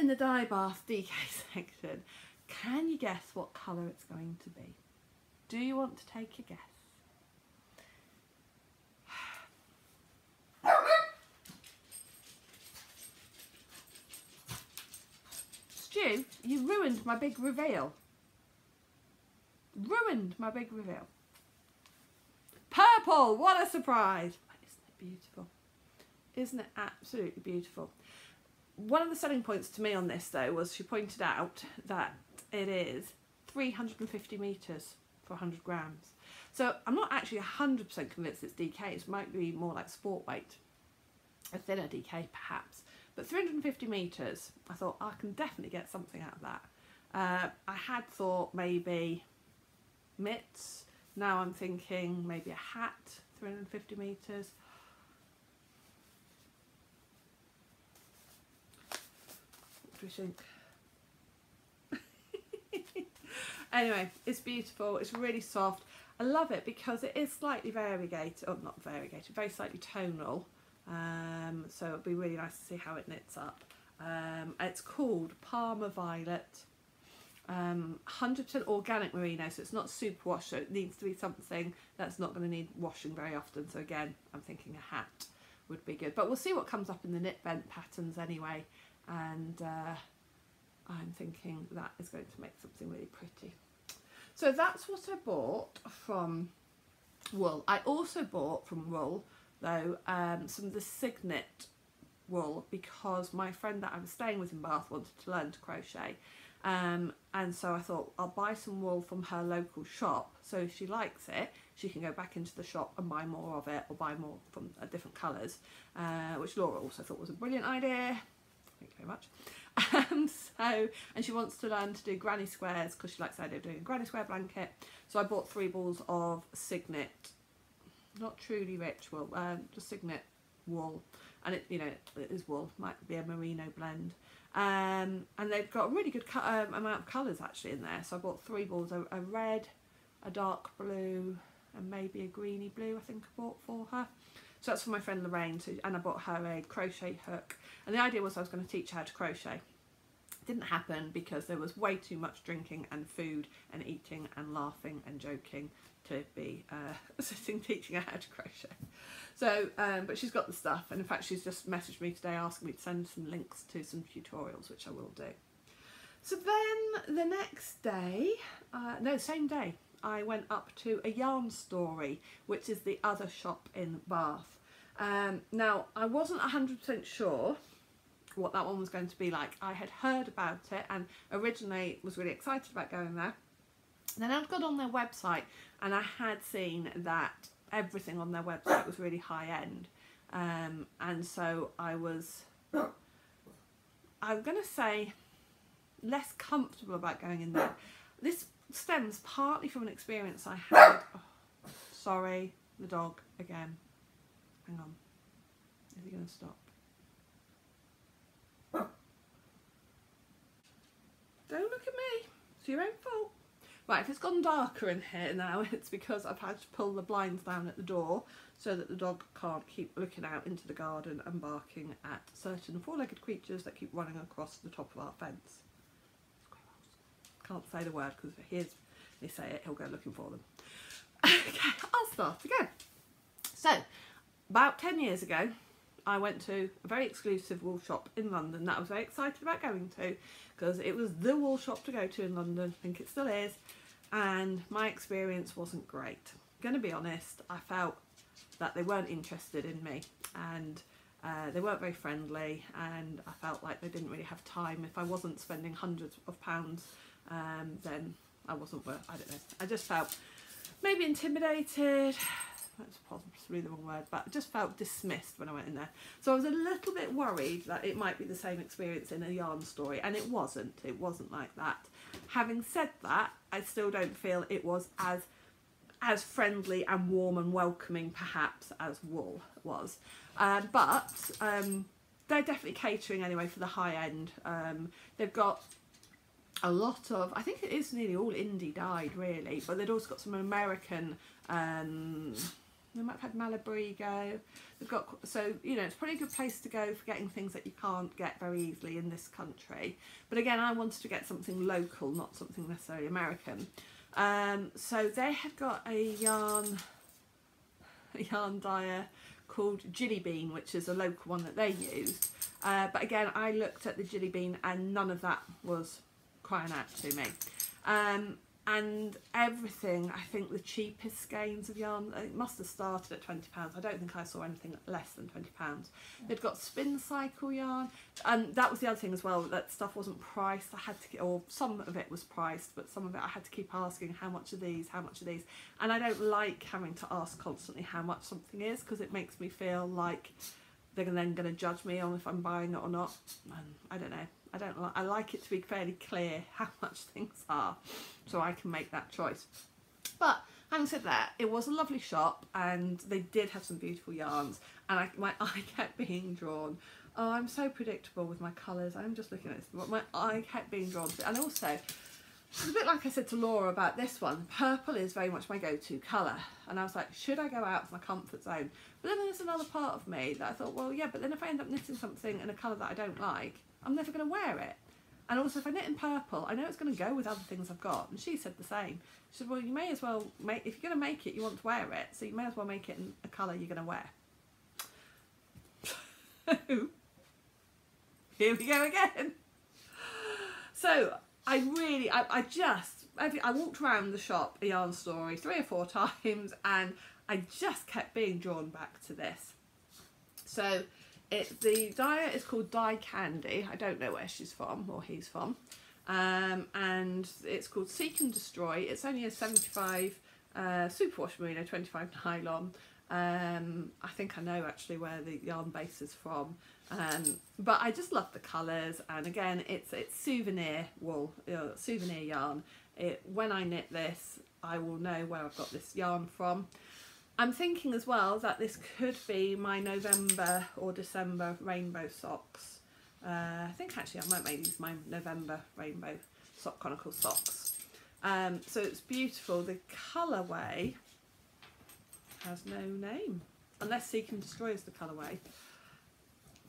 the dye bath DK section. Can you guess what colour it's going to be? Do you want to take a guess? Stu, you ruined my big reveal. Ruined my big reveal. Purple! What a surprise! Isn't it beautiful? Isn't it absolutely beautiful? One of the selling points to me on this, though, was she pointed out that it is 350 metres for 100 grams. So I'm not actually 100% convinced it's DK. It might be more like sport weight, a thinner DK perhaps. But 350 metres, I thought I can definitely get something out of that. I had thought maybe mitts. Now I'm thinking maybe a hat, 350 metres. What do you think? Anyway, it's beautiful, it's really soft. I love it because it is slightly variegated, or not variegated, very slightly tonal. So it'll be really nice to see how it knits up. It's called Parma Violet, 100% organic merino, so it's not super wash, so it needs to be something that's not going to need washing very often. So again, I'm thinking a hat would be good, but we'll see what comes up in the Knitvent patterns anyway, and I'm thinking that is going to make something really pretty. So that's what I bought from wool. I also bought from wool, though, some of the Signet wool, because my friend that I was staying with in Bath wanted to learn to crochet, and so I thought I'll buy some wool from her local shop, so if she likes it she can go back into the shop and buy more of it, or buy more from different colours, which Laura also thought was a brilliant idea. I thank you very much. And she wants to learn to do granny squares because she likes the idea of doing a granny square blanket. So I bought 3 balls of Signet, not truly rich wool, just Signet wool, and it, you know, it is wool, might be a merino blend. And they've got a really good amount of colours actually in there. So I bought 3 balls, a red, a dark blue, and maybe a greeny blue I think I bought for her. So that's for my friend Lorraine, and I bought her a crochet hook. And the idea was I was going to teach her how to crochet. It didn't happen because there was way too much drinking and food and eating and laughing and joking to be sitting teaching her how to crochet. So, but she's got the stuff, and in fact she's just messaged me today asking me to send some links to some tutorials, which I will do. So then the next day, no, same day, I went up to a Yarn Story, which is the other shop in Bath. Now, I wasn't 100% sure what that one was going to be like. I had heard about it and originally was really excited about going there. Then I'd gone on their website and I had seen that everything on their website was really high end. And so I was, I'm going to say, less comfortable about going in there. This stems partly from an experience I had. Oh, sorry, the dog again. Hang on. Is he going to stop? Don't look at me. It's your own fault. Right, if it's gone darker in here now, it's because I've had to pull the blinds down at the door so that the dog can't keep looking out into the garden and barking at certain 4-legged creatures that keep running across the top of our fence. Can't say the word because if he hears me say it, he'll go looking for them. Okay, I'll start again. So, about 10 years ago, I went to a very exclusive wool shop in London that I was very excited about going to because it was the wool shop to go to in London. I think it still is. And my experience wasn't great. Going to be honest, I felt that they weren't interested in me, and they weren't very friendly, and I felt like they didn't really have time. If I wasn't spending hundreds of pounds, then I wasn't worth, I don't know. I just felt maybe intimidated. That's possibly the wrong word, but I just felt dismissed when I went in there. So I was a little bit worried that it might be the same experience in a Yarn Story, and it wasn't. It wasn't like that. Having said that, I still don't feel it was as friendly and warm and welcoming perhaps as wool was. But they're definitely catering anyway for the high end. They've got a lot of, I think it is nearly all indie dyed really, but they've also got some American, they might have had Malabrigo. They've got, so you know, it's probably a good place to go for getting things that you can't get very easily in this country. But again, I wanted to get something local, not something necessarily American. So they had got a yarn dyer called Jilly Bean, which is a local one that they used. But again, I looked at the Jilly Bean and none of that was crying out to me. And everything, I think the cheapest skeins of yarn, it must have started at £20. I don't think I saw anything less than £20. They've got spin cycle yarn, and that was the other thing as well, that stuff wasn't priced. I had to, or some of it was priced, but some of it I had to keep asking, how much are these, how much are these? And I don't like having to ask constantly how much something is, because it makes me feel like they're then going to judge me on if I'm buying it or not. And I don't know. I like it to be fairly clear how much things are, so I can make that choice. But having said that, it was a lovely shop and they did have some beautiful yarns, and my eye kept being drawn. Oh, I'm so predictable with my colours. I'm just looking at this, but my eye kept being drawn to it. And also, it's a bit like I said to Laura about this one, purple is very much my go-to colour, and I was like, should I go out of my comfort zone? But then there's another part of me that I thought, well yeah, but then if I end up knitting something in a colour that I don't like, I'm never going to wear it. And also, if I knit in purple, I know it's going to go with other things I've got. And she said the same. She said, well, you may as well make, if you're going to make it, you want to wear it, so you may as well make it in a colour you're going to wear. Here we go again. So I walked around the shop, a Yarn Story, 3 or 4 times, and I just kept being drawn back to this. So the dyer is called Dye Candy. I don't know where she's from or he's from. And it's called Seek and Destroy. It's only a 75 superwash merino, 25 nylon. I think I know actually where the yarn base is from, but I just love the colours, and again it's souvenir wool, souvenir yarn. When I knit this, I will know where I've got this yarn from. I'm thinking as well that this could be my November or December rainbow socks. I think actually I might make these my November rainbow sock chronicle socks. So it's beautiful. The colourway has no name, unless Seek and Destroy is the colourway.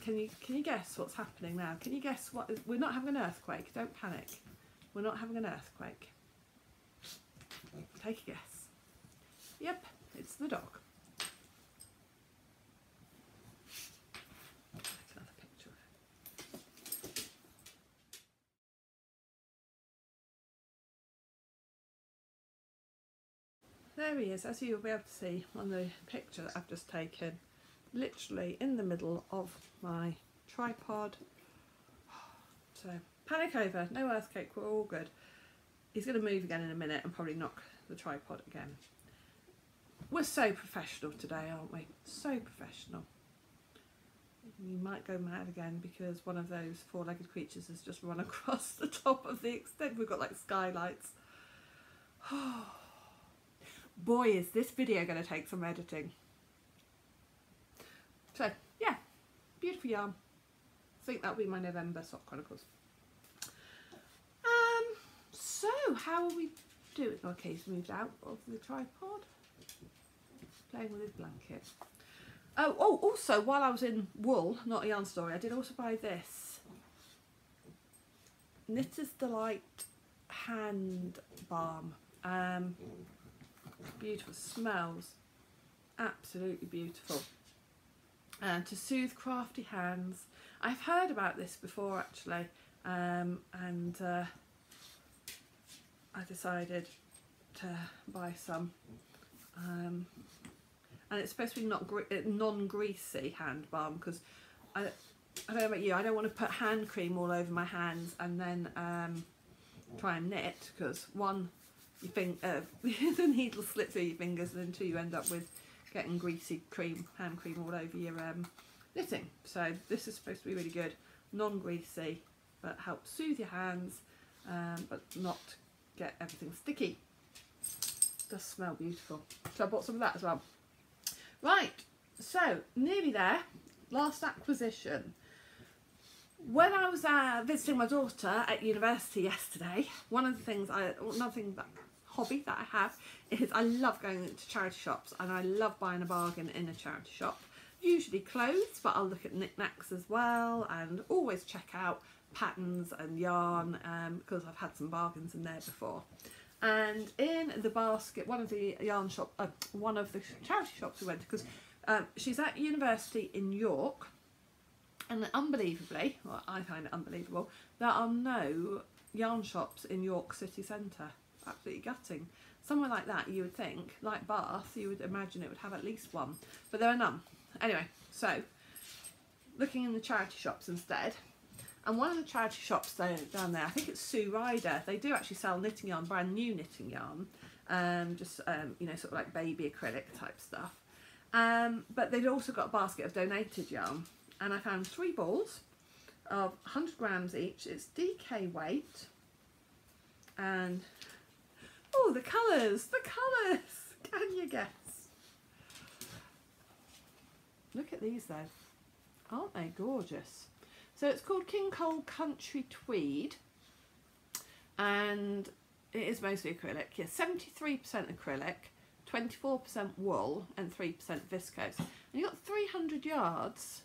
Can you guess what's happening now? Can you guess what? We're not having an earthquake. Don't panic. We're not having an earthquake. Take a guess. Yep, it's the dog. Take another picture of it. There he is, as you'll be able to see on the picture that I've just taken, literally in the middle of my tripod. So panic over, no earthquake, we're all good. He's going to move again in a minute and probably knock the tripod again. We're so professional today, aren't we? So professional. You might go mad again because one of those four-legged creatures has just run across the top of the extent. We've got like skylights. Boy, is this video going to take some editing. So yeah, beautiful yarn. I think that'll be my November sock chronicles. So how are we doing? Okay, he's moved out of the tripod, playing with his blanket. Oh, also while I was in wool, not a yarn story, I did also buy this Knitter's Delight hand balm. Beautiful, smells absolutely beautiful, and to soothe crafty hands. I've heard about this before actually, and I decided to buy some, and it's supposed to be non-greasy hand balm, because I don't know about you, I don't want to put hand cream all over my hands and then try and knit, because one, you think the needle slips through your fingers, and then two, you end up with getting greasy hand cream all over your knitting. So this is supposed to be really good, non-greasy, but help soothe your hands, but not get everything sticky. Does smell beautiful. So I bought some of that as well. Right, so nearly there. Last acquisition. When I was visiting my daughter at university yesterday, one of the things hobby that I have is I love going into charity shops, and I love buying a bargain in a charity shop. Usually clothes, but I'll look at knickknacks as well, and always check out patterns and yarn, because I've had some bargains in there before. And in the basket, one of the charity shops we went to, because she's at university in York, and unbelievably, well, I find it unbelievable, there are no yarn shops in York city centre. Absolutely gutting. Somewhere like that, you would think, like Bath, you would imagine it would have at least one, but there are none. Anyway, so looking in the charity shops instead, and one of the charity shops down there, I think it's Sue Ryder, they do actually sell knitting yarn, brand new knitting yarn, you know, sort of like baby acrylic type stuff, but they've also got a basket of donated yarn, and I found 3 balls of 100 grams each. It's DK weight, and oh, the colours, can you guess? Look at these though, aren't they gorgeous? So it's called King Cole Country Tweed, and it is mostly acrylic. Yeah, 73% acrylic, 24% wool, and 3% viscose. And you've got 300 yards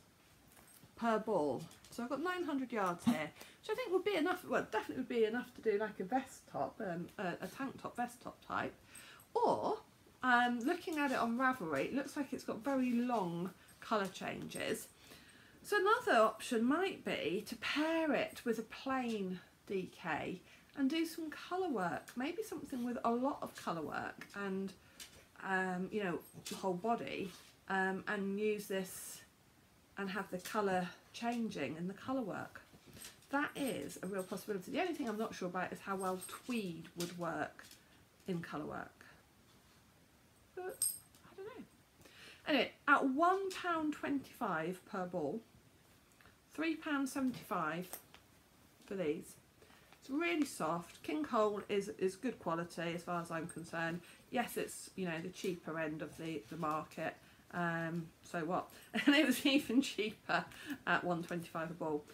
per ball. So I've got 900 yards here, which I think would be enough. Well, definitely would be enough to do like a vest top, a tank top, vest top type. Or looking at it on Ravelry, it looks like it's got very long colour changes. So another option might be to pair it with a plain DK and do some colour work, maybe something with a lot of colour work and you know, the whole body, and use this and have the colour changing in the colour work. That is a real possibility. The only thing I'm not sure about is how well tweed would work in colour work, but I don't know. Anyway, at £1.25 per ball, £3.75 for these. It's really soft. King Cole is good quality as far as I'm concerned. Yes, it's, you know, the cheaper end of the market. So what? And it was even cheaper at £1.25 a ball.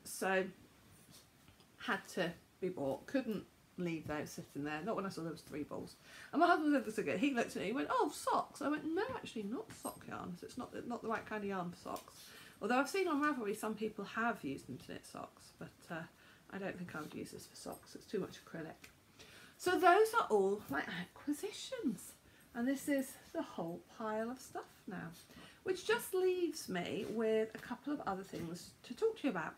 So had to be bought. Couldn't leave those sitting there. Not when I saw there was 3 balls. And my husband said this again. He looked at me. He went, "Oh, socks." I went, "No, actually, not sock yarn. So it's not the right kind of yarn for socks." Although I've seen on Ravelry some people have used them to knit socks, but I don't think I would use this for socks. It's too much acrylic. So those are all my acquisitions. And this is the whole pile of stuff now, which just leaves me with a couple of other things to talk to you about.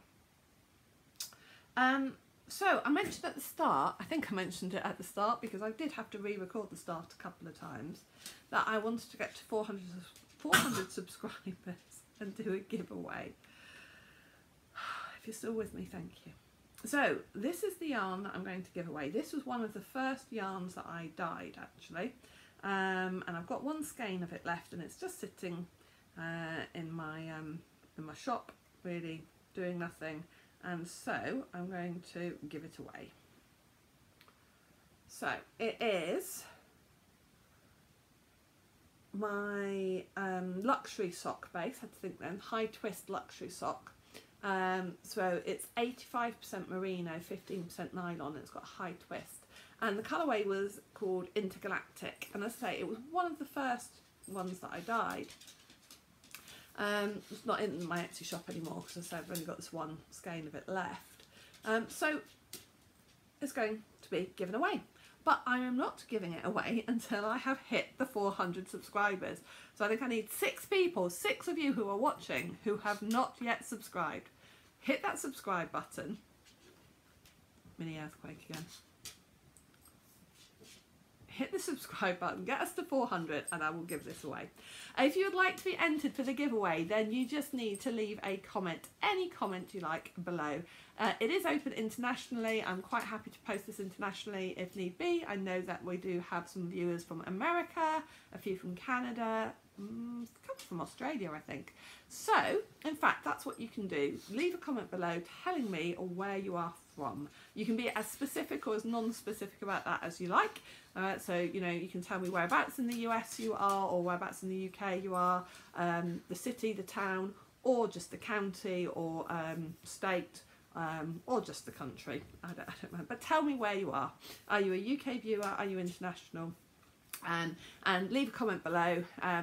So I mentioned at the start, I think I mentioned it at the start because I did have to re-record the start a couple of times, that I wanted to get to 400 subscribers and do a giveaway. If you're still with me, thank you. So this is the yarn that I'm going to give away. This was one of the first yarns that I dyed, actually. And I've got one skein of it left, and it's just sitting in my shop, really doing nothing. And so I'm going to give it away. So it is my luxury sock base. I had to think then, high twist luxury sock. So it's 85% merino, 15% nylon, and it's got a high twist. And the colourway was called Intergalactic, and as I say, it was one of the first ones that I dyed. It's not in my Etsy shop anymore because as I said, I've only got this one skein of it left. So it's going to be given away. But I am not giving it away until I have hit the 400 subscribers. So I think I need 6 people, 6 of you who are watching who have not yet subscribed. Hit that subscribe button. Mini earthquake again. Hit the subscribe button, get us to 400, and I will give this away. If you would like to be entered for the giveaway, then you just need to leave a comment, any comment you like below. It is open internationally. I'm quite happy to post this internationally if need be. I know that we do have some viewers from America, a few from Canada, a couple from Australia, I think. So, in fact, that's what you can do. Leave a comment below telling me where you are from. You can be as specific or as non-specific about that as you like. So, you know, you can tell me whereabouts in the US you are, or whereabouts in the UK you are, the city, the town, or just the county, or state, or just the country. I don't know. But tell me where you are. Are you a UK viewer? Are you international? And leave a comment below.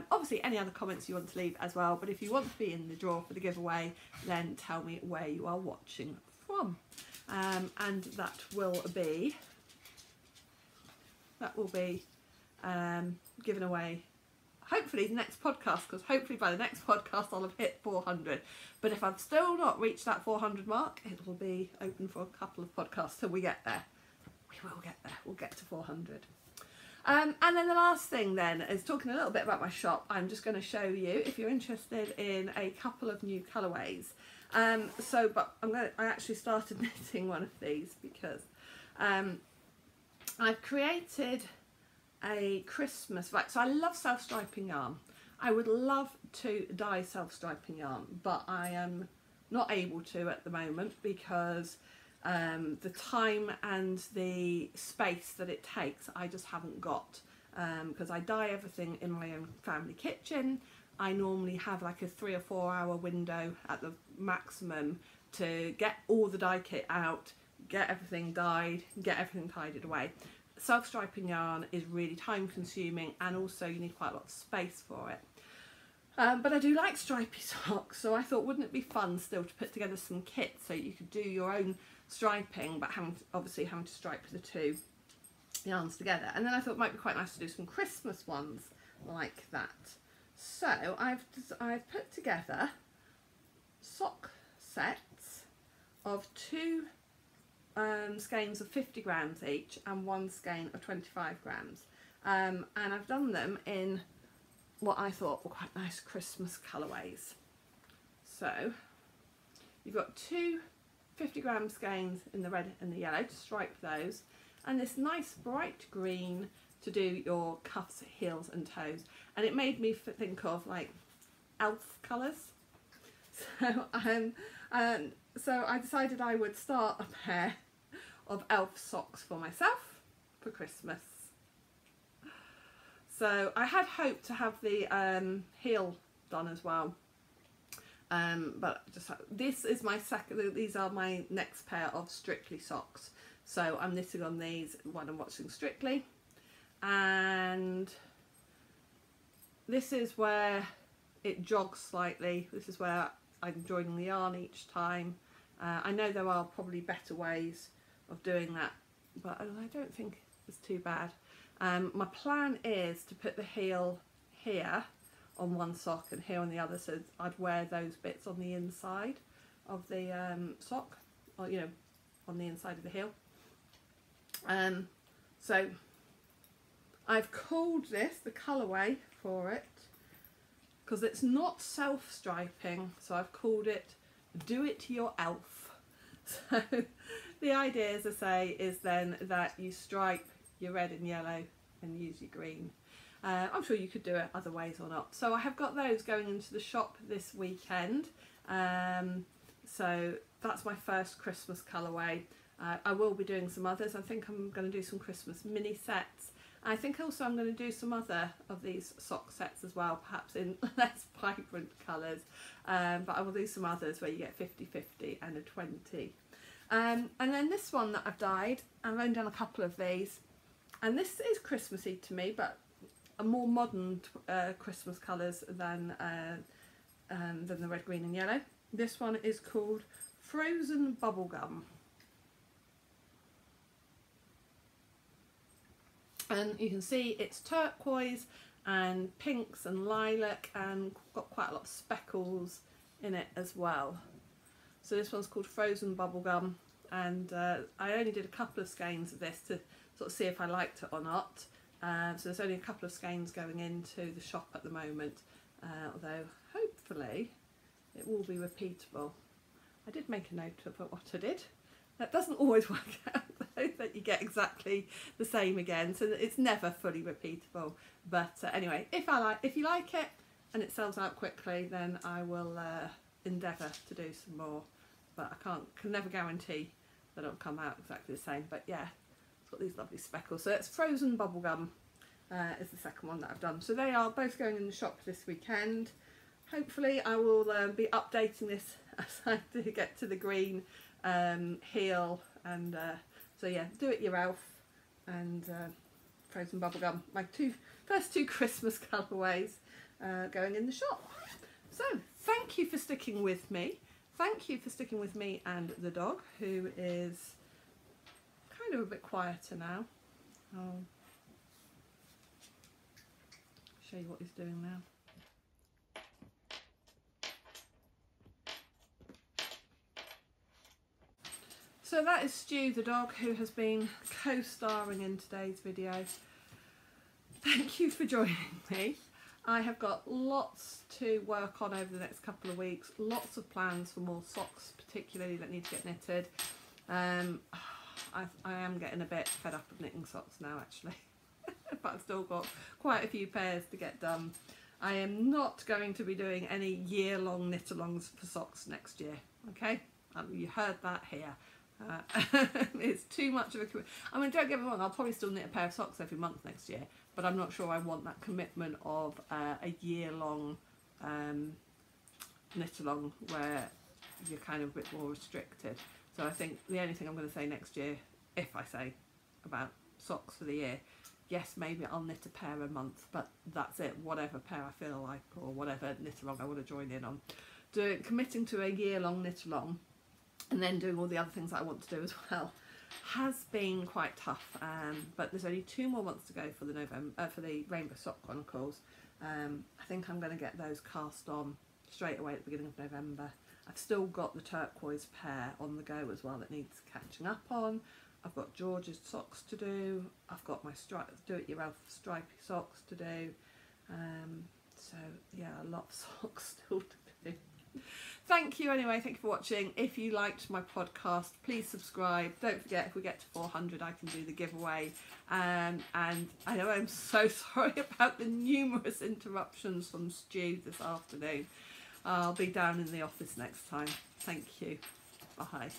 Obviously any other comments you want to leave as well, but if you want to be in the draw for the giveaway, then tell me where you are watching from. And that will be given away hopefully the next podcast, because hopefully by the next podcast I'll have hit 400. But if I've still not reached that 400 mark, it will be open for a couple of podcasts till we get there. We will get there. We'll get to 400. And then the last thing then is talking a little bit about my shop. I'm just going to show you, if you're interested in a couple of new colourways. But I actually started knitting one of these because I've created a Christmas, right, so I love self-striping yarn. I would love to dye self-striping yarn, but I am not able to at the moment because the time and the space that it takes I just haven't got, because I dye everything in my own family kitchen. I normally have like a 3 or 4 hour window at the maximum to get all the dye kit out, get everything dyed, get everything tidied away. Self-striping yarn is really time consuming, and also you need quite a lot of space for it. But I do like stripy socks, so I thought, wouldn't it be fun still to put together some kits so you could do your own striping, but obviously having to stripe the 2 yarns together. And then I thought it might be quite nice to do some Christmas ones like that. So I've put together sock sets of 2 skeins of 50 grams each and 1 skein of 25 grams. And I've done them in what I thought were quite nice Christmas colourways. So you've got 2 50-gram skeins in the red and the yellow to stripe those, and this nice bright green to do your cuffs, heels and toes. and it made me think of like elf colours. So I decided I would start a pair of elf socks for myself for Christmas. So I had hoped to have the heel done as well, but just this is my second. These are my next pair of Strictly socks. So I'm knitting on these when I'm watching Strictly, and this is where it jogs slightly. This is where I'm joining the yarn each time. I know there are probably better ways of doing that, but I don't think it's too bad. My plan is to put the heel here on one sock and here on the other, so I'd wear those bits on the inside of the sock, or you know, on the inside of the heel. So I've called this the colourway for it because it's not self-striping, so I've called it Do It Your Elf. So the idea, as I say, is then that you stripe your red and yellow and use your green. I'm sure you could do it other ways or not. So I have got those going into the shop this weekend. So that's my first Christmas colourway. I will be doing some others. I think I'm going to do some Christmas mini sets. I think also I'm going to do some other of these sock sets as well, perhaps in less vibrant colours. But I will do some others where you get 50-50 and a 20. And then this one that I've dyed, I've only done a couple of these. And this is Christmassy to me, but a more modern Christmas colours than the red, green and yellow. This one is called Frozen Bubblegum. And you can see it's turquoise and pinks and lilac and got quite a lot of speckles in it as well. So this one's called Frozen Bubblegum, and I only did a couple of skeins of this to sort of see if I liked it or not. So there's only a couple of skeins going into the shop at the moment, although hopefully it will be repeatable. I did make a note of what I did. That doesn't always work out though, that you get exactly the same again, so it's never fully repeatable. But anyway, if you like it and it sells out quickly, then I will endeavour to do some more. But I can never guarantee that it'll come out exactly the same. But yeah, it's got these lovely speckles. So it's Frozen Bubblegum is the second one that I've done. So they are both going in the shop this weekend. Hopefully I will be updating this as I do get to the green heel, and so yeah, Do It Your Elf and Frozen Bubblegum, my first two Christmas colourways going in the shop. So thank you for sticking with me. Thank you for sticking with me and the dog, who is kind of a bit quieter now. I'll show you what he's doing now. So that is Stu the dog, who has been co-starring in today's video. Thank you for joining me. I have got lots to work on over the next couple of weeks, lots of plans for more socks particularly that need to get knitted. I am getting a bit fed up of knitting socks now actually, but I've still got quite a few pairs to get done. I am not going to be doing any year-long knit-alongs for socks next year, okay? You heard that here. It's too much of a commitment. I mean, don't get me wrong, I'll probably still knit a pair of socks every month next year, but I'm not sure I want that commitment of a year-long knit-along where you're kind of a bit more restricted. So I think the only thing I'm going to say next year, if I say about socks for the year, yes, maybe I'll knit a pair a month, but that's it. Whatever pair I feel like, or whatever knit-along I want to join in on. Committing to a year-long knit-along and then doing all the other things that I want to do as well has been quite tough, but there's only 2 more months to go for the Rainbow Sock Chronicles. I think I'm going to get those cast on straight away at the beginning of November. I've still got the turquoise pair on the go as well that needs catching up on. I've got George's socks to do. I've got my Do It Your Elf stripy socks to do. So yeah, a lot of socks still to do. Thank you anyway, thank you for watching. If you liked my podcast, please subscribe. Don't forget, if we get to 400, I can do the giveaway. And I know I'm so sorry about the numerous interruptions from Stu this afternoon. I'll be down in the office next time. Thank you. Bye.